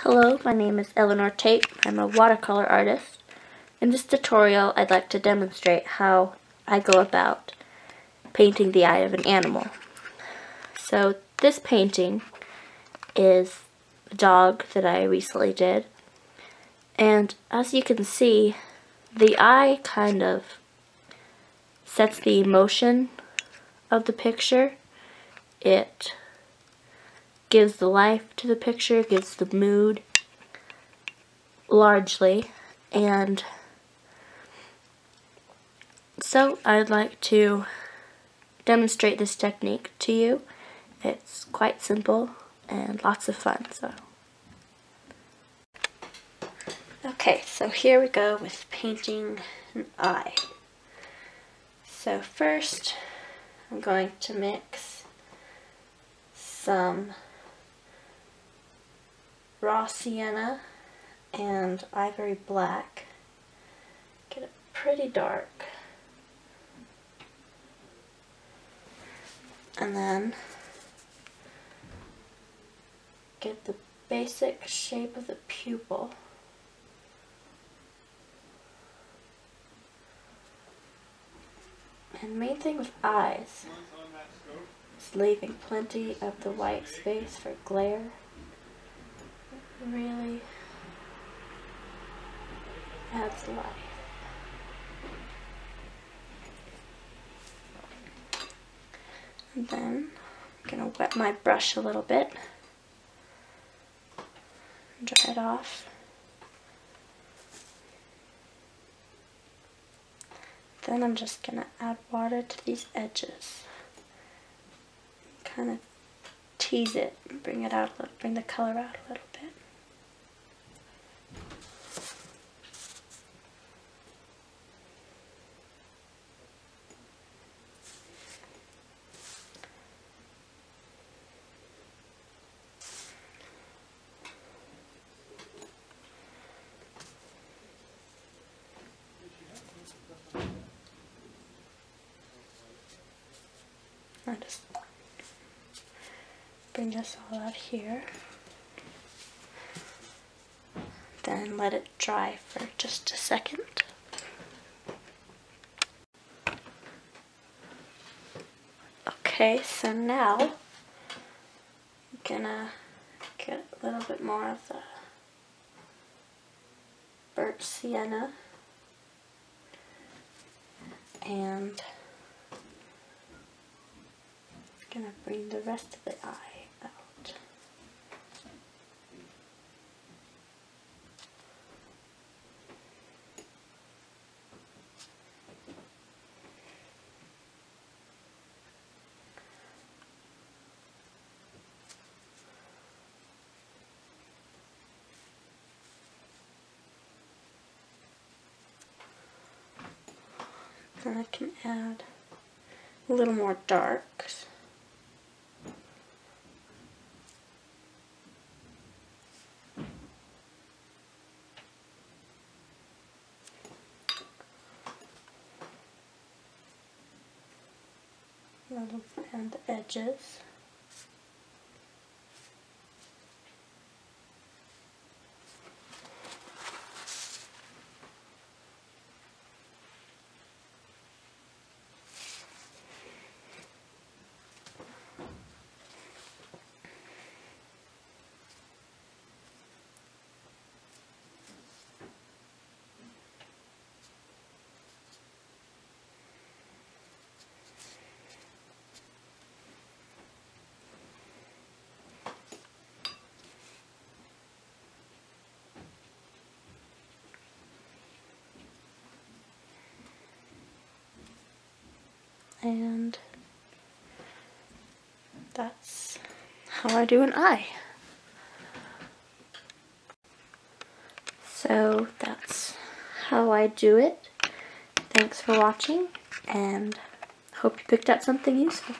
Hello, my name is Eleanor Tate. I'm a watercolor artist. In this tutorial, I'd like to demonstrate how I go about painting the eye of an animal. So this painting is a dog that I recently did. And as you can see, the eye kind of sets the emotion of the picture. It gives the life to the picture, gives the mood largely, and so I'd like to demonstrate this technique to you. It's quite simple and lots of fun. Okay, so here we go with painting an eye. So first I'm going to mix some raw sienna and ivory black. Get it pretty dark. And then get the basic shape of the pupil. And main thing with eyes is leaving plenty of the white space for glare. It really adds life. And then I'm going to wet my brush a little bit, dry it off. Then I'm just going to add water to these edges. Kind of tease it, bring it out a little, bring the color out a little bit. I'll just bring this all out here, then let it dry for just a second. Okay, so now I'm gonna get a little bit more of the burnt sienna and gonna bring the rest of the eye out. Then I can add a little more darks. And the edges. And that's how I do an eye. So that's how I do it. Thanks for watching, and hope you picked out something useful.